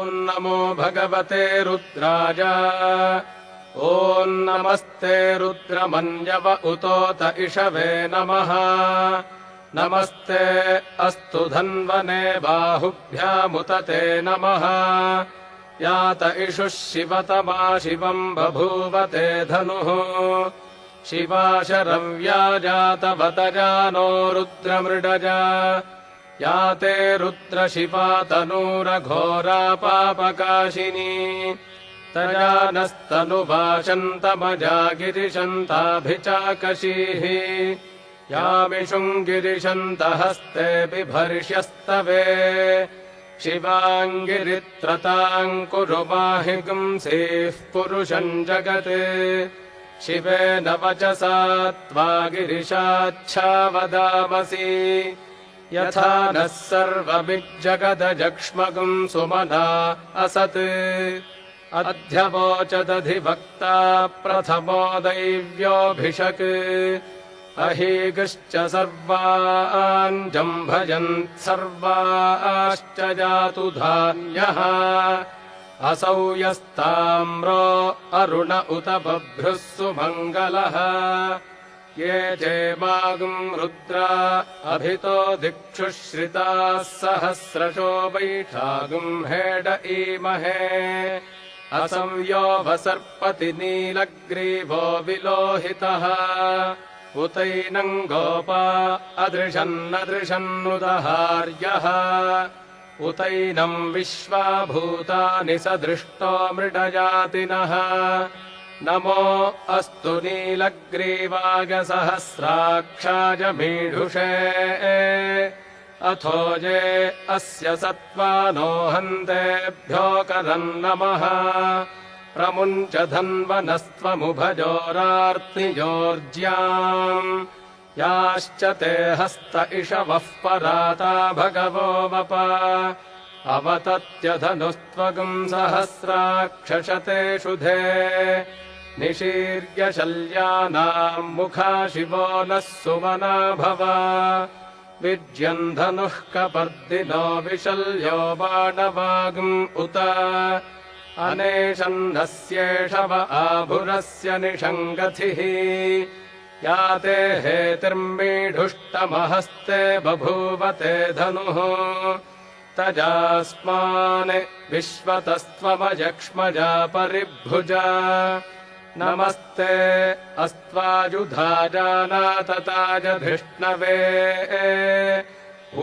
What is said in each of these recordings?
ॐ नमो भगवते रुद्राय ॐ नमस्ते रुद्रमन्यव उतोत इषवे नमः नमस्ते अस्तु धन्वने बाहुभ्यामुतते नमः यात इषुः शिवतमा शिवम् बभूवते धनुः शिवा शरव्या जातवतजानो रुद्रमृडजा याते रुद्रशिवा तनूरघोरा पापकाशिनी तजानस्तनुभाषन्तमजा गिरिशन्ताभिचाकशीः यामिषुम् गिरिशन्तहस्ते बिभर्ष्यस्तवे शिवाङ्गिरित्रताम् कुरु माहिगुंसीः पुरुषम् जगत् शिवेन वचसा त्वा गिरिशाच्छावदामसि यथा नः सर्वमिज्जगदजक्ष्मगुम् सुमना असत् अध्यवोचदधिवक्ता प्रथमो दैव्योऽभिषक् अहीगश्च सर्वान् जम्भयन् सर्वाश्च जातु धान्यः असौ यस्ताम्रो अरुण उत बभ्रुः सुमङ्गलः ये चेमागुम् रुद्रा अभितो दिक्षुश्रिताः सहस्रशो वैठागुम् हेड ईमहे असंयो वसर्पति नीलग्रीवो विलोहितः उतैनम् गोपा अदृशन्नदृशन्नुदहार्यः उतैनम् विश्वाभूतानि स दृष्टो मृडजातिनः नमो अस्तु नीलग्रीवाय सहस्राक्षाय मीढुषे अथोजे अस्य सत्त्वानो हन्तेभ्यो करम् नमः प्रमुञ्च धन्वनस्त्वमुभजोरार्तिजोर्ज्याम् याश्च ते हस्त इषवः पराता भगवो वप अवतत्यधनुस्त्वगुम् सहस्राक्षशते शुधे निशीर्य शल्यानाम् मुखा शिवो नः सुमना भव विज्यम् धनुः कपर्दिनो विशल्यो बाणवागुम् उत अनेशन्नस्येषव आभुरस्य निषङ्गथिः याते हेतिर्मीढुष्टमहस्ते बभूवते धनुः तजास्मान् विश्वतस्त्वमजक्ष्मजा परिभुजा नमस्ते अस्त्वाजुधाजानातताजधिष्णवे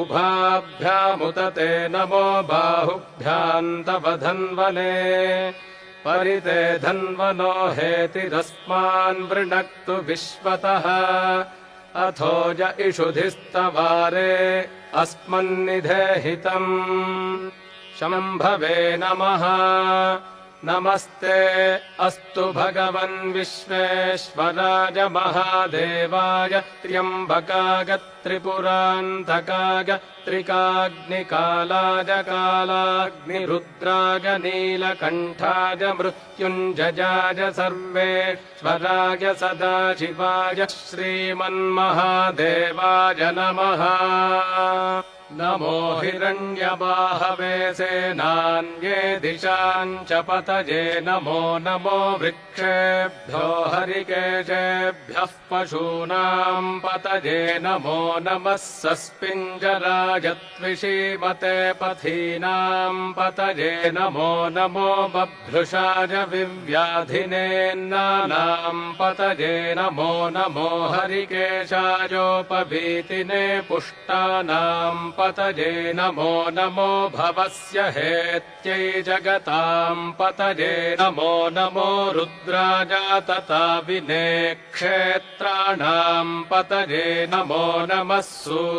उभाभ्यामुतते नमो बाहुभ्याम् तव धन्वने परिते धन्वनो हेतिरस्मान् वृणक्तु विश्वतः अथोज इषुधिस्तवारे अस्मन्निधेहितम् शम्भवे नमः नमस्ते अस्तु भगवन् विश्वेश्वराय महादेवाय त्र्यम्बकाय त्रिपुरान्तकाय त्रिकाग्निकालाय कालाग्निरुद्राय नीलकण्ठाय मृत्युञ्जयाय सर्वेश्वराय सदाशिवाय श्रीमन्महादेवाय नमः नमो हिरण्यबाहवे सेनान्ये दिशाम् च पतये नमो नमो वृक्षेभ्यो हरिकेशेभ्यः पशूनाम् पतये नमो नमः सस्पिञ्जराय त्विषीमते पथीनाम् पतये नमो नमो बभ्रुषाय विव्याधिनेन्नानाम् पतये नमो नमो हरिकेशायोपवीतिने पुष्टानाम् पतये नमो नमो भवस्य हेत्यै जगताम् पतये नमो नमो रुद्राजातता विने क्षेत्राणाम् पतये नमो नमः सूताजाहन्त्याज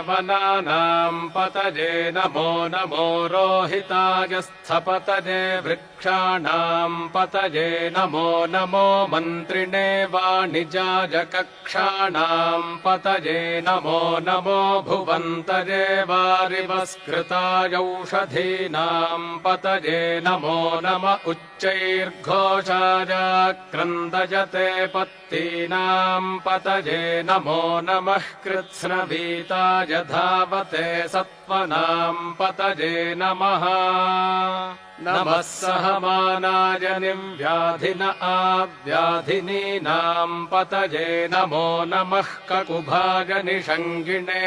वनानाम् पतये नमो नमो रोहिताय स्थपतये वृक्षाणाम् पतये नमो नमो मन्त्रिणे वाणिजाय कक्षाणाम् पतये नमो नमो नमो भुवन्तये वारिवस्कृतायौषधीनाम् पतये नमो नम उच्चैर्घोषाय क्रन्दयते पत्तीनाम् पतये नमो नमः कृत्स्नवीताय धावते सत्त्वनाम् पतये नमः नमः सहमानाय निव्याधिन आव्याधिनीनाम् पतये नमो नमः ककुभाय निषङ्गिणे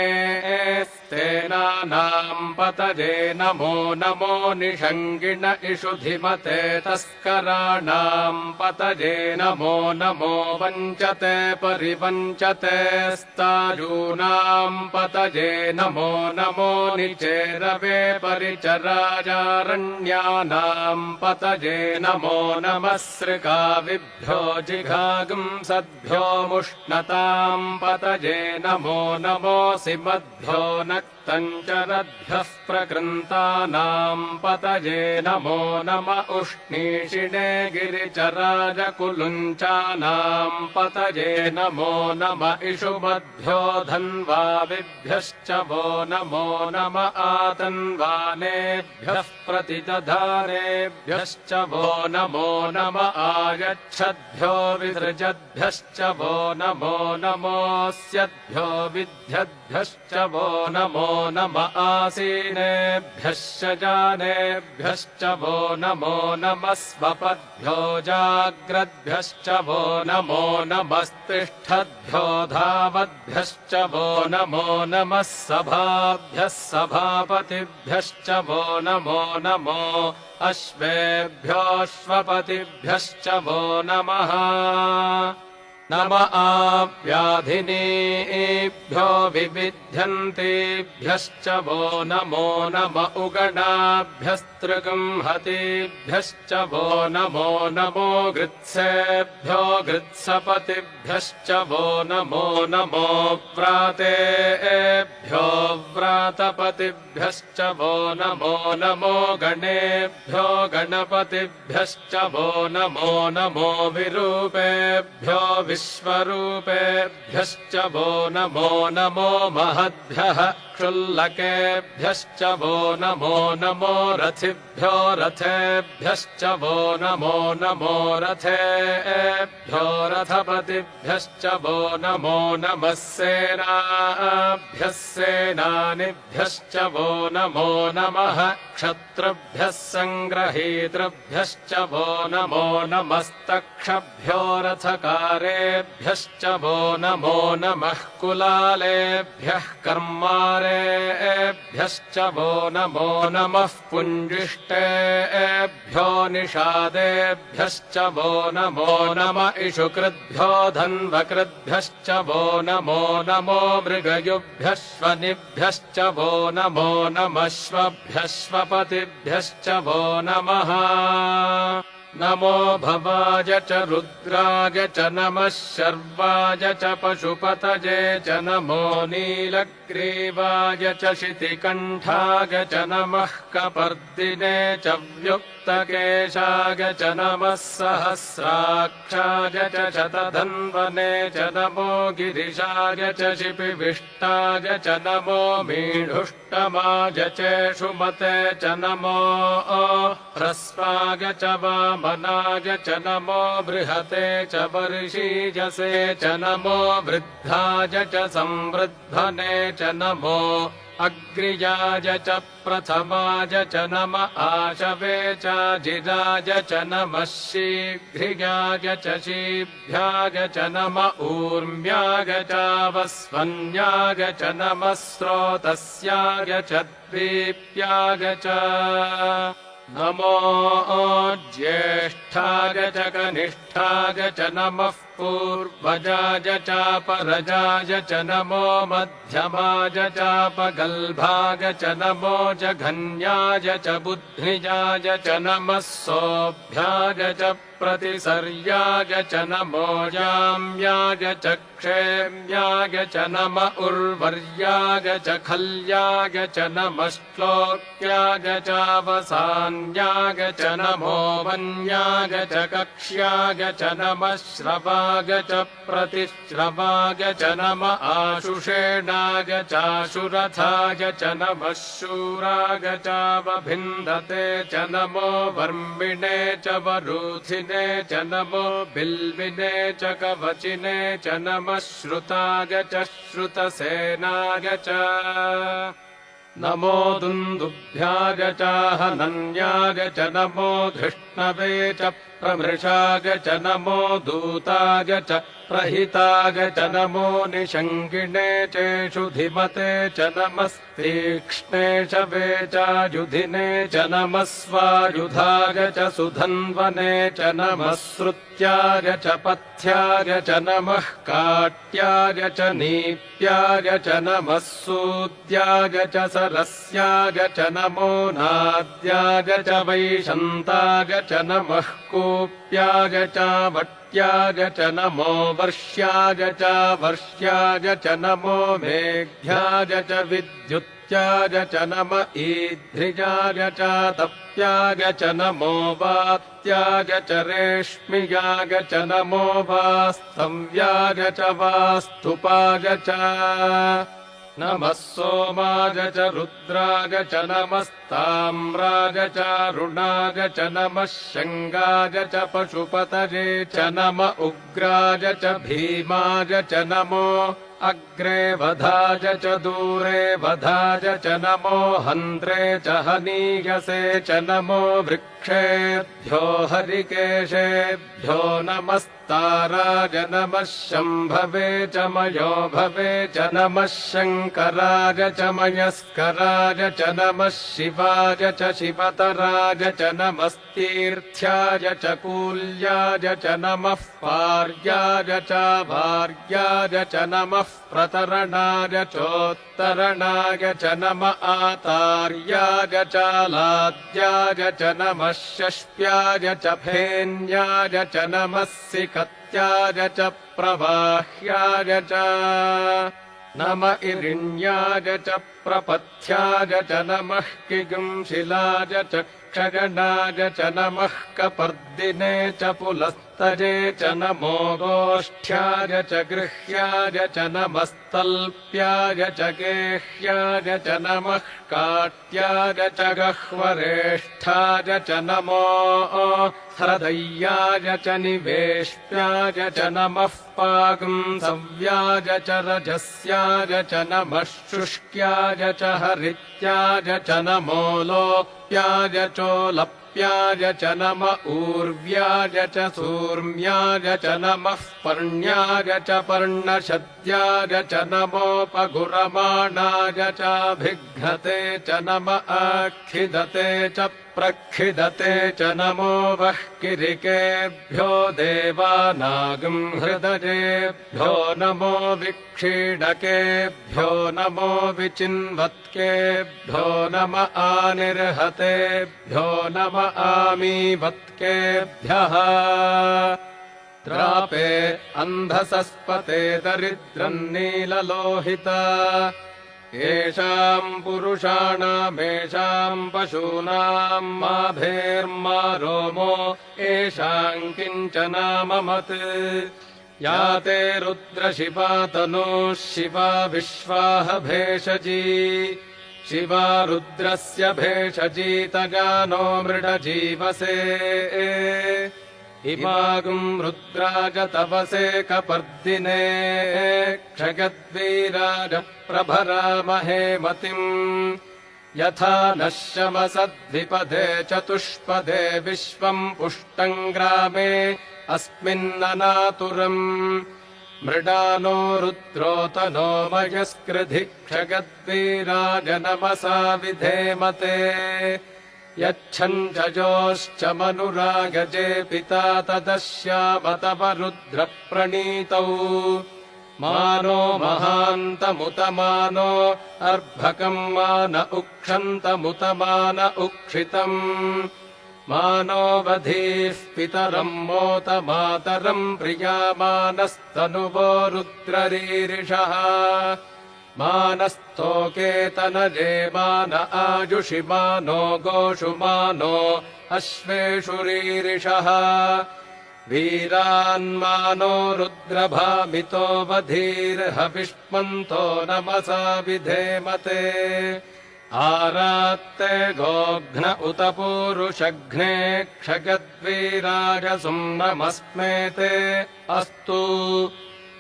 स्तेनानाम् पतये नमो नमो निषङ्गिण इषुधिमते तस्कराणाम् पतये नमो नमो वञ्चते परिवञ्चते स्तायूनाम् पतये नमो नमो निचेरवे परिचरायारण्यानाम् पतये नमो नमः सृकाविभ्यो जिघागुंसद्भ्यो मुष्णताम् पतये नमो नमोऽसि मद्भ्यो नक्तञ्चरद्भ्यः प्रकृन्तानाम् पतये नमो नम उष्णीषिणे गिरिचराजकुलुञ्चानाम् पतये नमो नम इषुमद्भ्यो धन्वाविभ्यश्च वो नमो नम आतन्वानेभ्यः प्रतिदधानेभ्यश्च वो नमो नम आयच्छद्भ्यो विसृजद्भ्यश्च वो नमो नमोऽस्यद्भ्यो विद्यद्भ्यश्च वो नमो नम आसीनेभ्यश्च जानेभ्यश्च वो नमो नमः स्वपद्भ्यो जाग्रद्भ्यश्च वो नमो नमस्तिष्ठद्भ्यो धावद्भ्यश्च वो नमो नमः सभाभ्यः सभापतिभ्यश्च वो नमो नमो अश्वेभ्योऽश्वपतिभ्यश्च वो नमः नम आव्याधिनीभ्यो विविध्यन्तेभ्यश्च वो नमो नम उगणाभ्यस्त्रिगुंहतेभ्यश्च वो नमो नमो गृत्सेभ्यो गृत्सपतिभ्यश्च वो नमो नमो व्रातेभ्यो व्रातपतिभ्यश्च वो नमो नमो गणेभ्यो गणपतिभ्यश्च वो नमो नमो विरूपेभ्यो विश्वरूपेभ्यश्च वो नमो नमो महद्भ्यः क्षुल्लकेभ्यश्च वो नमो नमो रथिभ्यो रथेभ्यश्च वो नमो नमो रथेभ्यो रथपतिभ्यश्च वो नमो नमः सेनाभ्यः सेनानिभ्यश्च वो नमो नमः क्षत्रुभ्यः सङ्ग्रहीतृभ्यश्च वो नमो नमस्तक्षभ्यो रथकारेभ्यश्च वो नमो नमः कुलालेभ्यः कर्मारेभ्यश्च वो नमो नमः पुञ्जिष्टेभ्यो निषादेभ्यश्च वो नमो नम इषुकृद्भ्यो धन्वकृद्भ्यश्च वो नमो नमो मृगयुभ्यश्वनिभ्यश्च वो नमो नमश्वभ्यश्वपतिभ्यश्च वो नमः नमो भवाय च रुद्राय च नमः शर्वाय च पशुपतये च नमो नीलग्रीवाय च शितिकण्ठाय च नमः कपर्दिने च व्युक्तकेशाय च नमः सहस्राक्षाय च शतधन्वने च नमो गिरिशाय च शिपिविष्टाय च नमो मीढुष्टमाय चेषुमते च नमो ह्रस्वाय च वामनाय च नमो बृहते च वर्षीयसे च नमो वृद्धाय च संवृद्धने च नमो अग्र्याय च प्रथमाय च नम आशवे च जिराय च नमः शीघ्रियाय च शीभ्याय च नम ऊर्म्याय च वस्वन्याय च नमः स्रोतस्याय च द्वीप्याय च नमो ज्येष्ठाय च कनिष्ठाय च नमः पूर्वजाय च परजाय च नमो मध्यमाय चापगल्भाय च नमो जघन्याय च बुद्धिजाय च नमः सोऽभ्याय च प्रतिसर्याय च नमो जाम्याय च क्षेम्याय च नम उर्वर्याय च खल्याय च नमः श्लोक्याय चावसान्याय च नमो वन्याय च कक्ष्याय च नमः श्रवाय च प्रतिश्रवाय च नम आशुषेणाय चाशुरथाय च नमः शूराय चावभिन्दते च नमो वर्मिणे च वरूथिने च नमो बिल्विने च कवचिने च नमः श्रुताय च श्रुतसेनाय च नमो दुन्दुभ्याय चाहनन्याय च नमो धृष्णवे च प्रमृषाय च नमो दूताय च प्रहिताय च नमो निषङ्गिणे चेषुधिमते च नमस्तीक्ष्णे शवे चायुधिने च नमः स्वायुधाय च सुधन्वने च नमः श्रुत्याय च पथ्याय च नमः काट्याय च नीप्याय च नमः सूद्याय च सरस्याय च नमो नाद्याय च वैशन्ताय च नमः कूप्याय च वट्याय च नमो वर्ष्याय च वर्ष्याय च नमो मेघ्याय च विद्युत्याय च नम ईध्रियाय च तप्याय च नमो वात्याय च रेश्मियाय च नमो वास्तव्याय च वास्तुपाय च नमः सोमाय च रुद्राय च नमस्ताम्राय च रुणाय च नमः शङ्गाय च पशुपतये च नम उग्राय च भीमाय च नमो अग्रे वधाय च दूरे वधाय च नमो हन्त्रे च हनीयसे च नमो वृक्षेभ्यो हरिकेशेभ्यो नमस्ताराय नमः शम्भवे च मयो भवे च नमः शङ्कराय च मयस्कराय च नमः शिवाय च शिवतराय च नमस्तीर्थ्याय च कूल्याय च नमः पार्याय च भार्याय च नमः प्रतरणाय चोत्तरणाय च नम आतार्याय च लाद्याय च नमः षष्ट्याय च फेन्याय च नमः सिकत्याय च प्रवाह्याय च नम इरिण्याय च प्रपथ्याय च नमः किगुंशिलाय च क्षगणाय च नमः कपर्दिने च पुलस्तये च नमो गोष्ठ्याय च गृह्याय च नमस्तल्प्याय च गेह्याय च नमः काट्याय च गह्वरेष्ठाय च नमो हृदय्याय च निवेश्याय च नमः पागुंसव्याय च रजस्याय च नमः शुष्क्याय च हरित्याय च नमो लोप्याय चोलप्याय च नम ऊर्व्याय च सूर्म्याय च नमः पर्ण्याय च पर्णशद्याय च नमोपगुरमाणाय चाभिघ्नते च नम आखिदते च प्रक्षिदते च नमो वह्किरिकेभ्यो देवानागंहृदयेभ्यो नमो विक्षीणकेभ्यो नमो विचिन्वत्केभ्यो नम आनिर्हतेभ्यो नम आमीवत्केभ्यः त्रापे अन्धसस्पते दरिद्रम् नीललोहिता येषाम् पुरुषाणामेषाम् पशूनाम् माभेर्मा रोमो येषाम् किञ्चनाममत् या ते रुद्रशिवा तनूः शिवा विश्वाह भेषजी शिवा रुद्रस्य भेषजीतगानो मृडजीवसे इमागुम् रुद्राज तपसे कपर्दिने क्षगद्वीराज प्रभरामहे मतिम् यथा नः शमसद्विपदे चतुष्पदे विश्वम् पुष्टम् ग्रामे अस्मिन्ननातुरम् मृडानो रुद्रोतनो मयस्कृधि क्षगद्वीराज नमसा विधेमते यच्छञ्जयोश्च मनुरागजे पिता तदश्यामतव रुद्रप्रणीतौ मानो महान्तमुतमानो अर्भकम् मान उक्षन्तमुतमान उक्षितम् मानो वधीः पितरम् मोत मातरम् प्रियामानस्तनुवो रुद्ररीरिषः मानस्तोकेतनजे मान आयुषि मानो गोषु मानो अश्वेषु रीरिषः वीरान्मानो रुद्रभामितो वधीर्हविष्मन्तो नमसा विधेमते आरात्ते गोघ्न उत पूरुषघ्ने क्षगद्वीराजसुं नमस्मेते अस्तु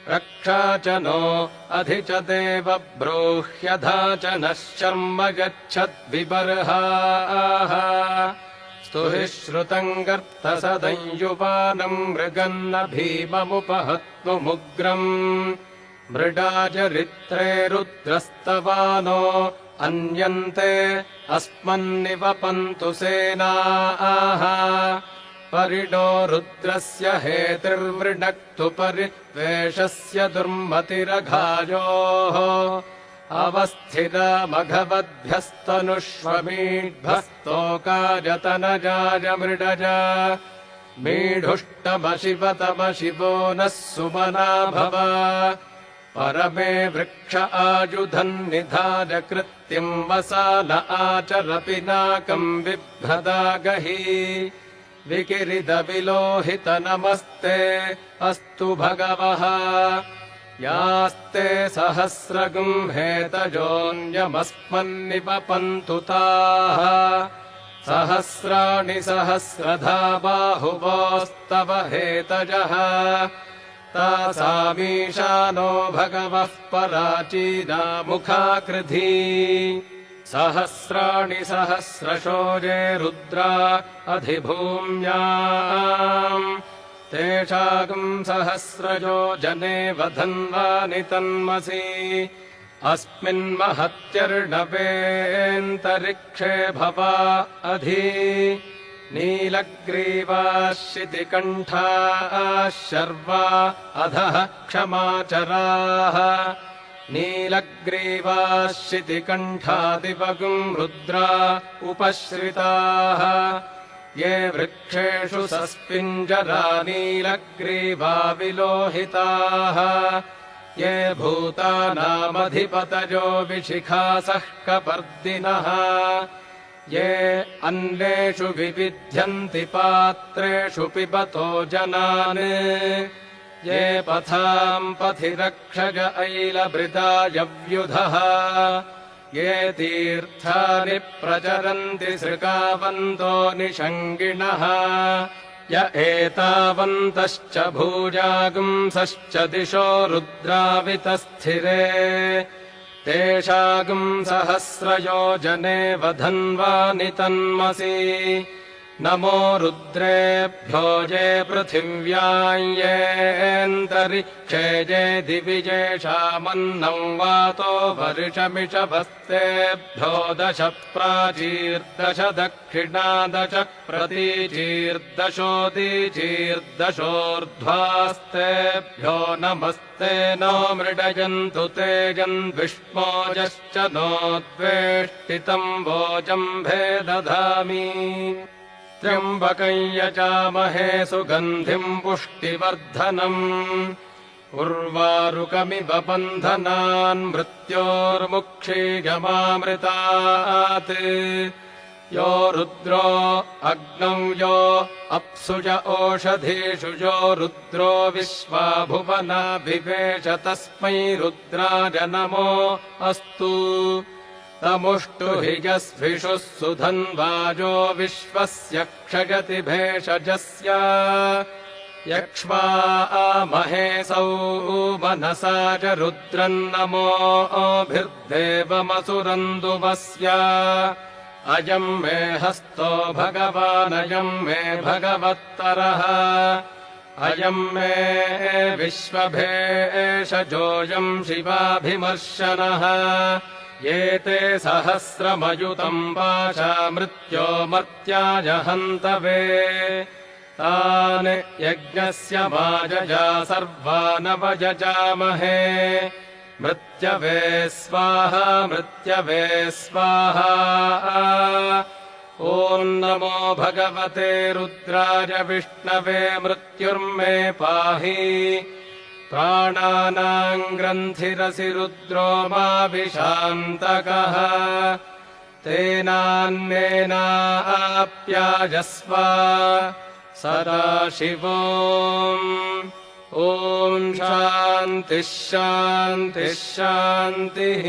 रक्षा च नो अधि च देव ब्रूह्यधा च नः शर्म गच्छद्विबर्हाः स्तुहि श्रुतम् गर्तसदञ्युवानम् मृगन्न भीममुपहत्नुमुग्रम् मृडाचरित्रे रुद्रस्तवानो अन्यन्ते अस्मन्निवपन्तु सेनाः परिणो रुद्रस्य हेतिर्वृणक्तु परित्वेषस्य दुर्मतिरघायोः अवस्थितामघवद्भ्यस्तनुष्वमीढ्भस्तोकाजतनजाय मृडज मीढुष्टमशिवतमशिवो नः सुमना भव परमे वृक्ष आयुधन्निधाय कृत्यम् वसान आचर पिनाकम् बिभ्रदागहि विकिरिदविलोहित नमस्ते अस्तु भगवः यास्ते सहस्रगुंहेतजोऽन्यमस्मन्निपपन्तु ताः सहस्राणि सहस्रधा बाहुवोस्तव हेतजः तासामीशानो भगवः पराचीनामुखाकृधी सहस्राणि सहस्रशोजे रुद्रा अधिभूम्याम् तेषागम् सहस्रजो जने वधन्वानि तन्मसि अस्मिन्महत्यर्णवेऽन्तरिक्षे भवा अधि नीलग्रीवाः शितिकण्ठाः शर्वा अधः क्षमाचराः नीलग्रीवाः शितिकण्ठादिवगुम् रुद्रा उपश्रिताः ये वृक्षेषु सस्पिञ्जरा नीलग्रीवा विलोहिताः ये भूतानामधिपतयो विशिखासः कपर्दिनः ये अन्नेषु विविध्यन्ति पात्रेषु पिबतो जनान् ये पथाम् पथि रक्षज ऐलभृतायव्युधः ये तीर्थानि प्रचरन्ति सृकावन्तो निषङ्गिणः य एतावन्तश्च भूजागुंसश्च दिशो रुद्रावितस्थिरे तेषागुम् सहस्रयोजने वधन्वानि तन्मसि नमो रुद्रेभ्यो ये पृथिव्याम् येऽन्तरिक्षे ये दिविजेषामन्नम् वातो वर्षमिषभस्तेभ्यो 10 प्राचीर्दश दक्षिणादश प्रतीचीर्दशोदीचीर्दशोर्ध्वास्तेभ्यो नमस्ते नो मृडयन्तु तेजन्विष्मोजश्च नोद्वेष्टितम् वोजम्भे दधामि त्र्यम्बकम् यजामहे सुगन्धिम् पुष्टिवर्धनम् उर्वारुकमिव बन्धनान् मृत्योर्मुक्षीयमामृतात् यो रुद्रो अग्नौ यो अप्सुज ओषधीषु यो रुद्रो विश्वा भुवनाभिवेश तस्मै रुद्राय नमो अस्तु तमुष्टु हि यस्विषुः सुधन्वाजो विश्वस्य क्षयति भेषजस्य यक्ष्वामहेसौ मनसा च रुद्रन्नमोभिर्देवमसुरन्दुवस्य अयम् मे हस्तो भगवानयम् मे भगवत्तरः अयम् मे विश्वभेषजोऽयम् शिवाभिमर्शनः एते सहस्रमयुतम् वाचा मृत्यो मर्त्याय हन्तवे तान् यज्ञस्य माजजा सर्वानवयजामहे मृत्यवे स्वाहा मृत्यवे स्वाहा ॐ नमो भगवते रुद्राय विष्णवे मृत्युर्मे पाहि प्राणानाम् ग्रन्थिरसि रुद्रो माभिशान्तकः तेनान्नेनाप्यायस्व सदाशिवो ॐ शान्तिः शान्तिः शान्तिः।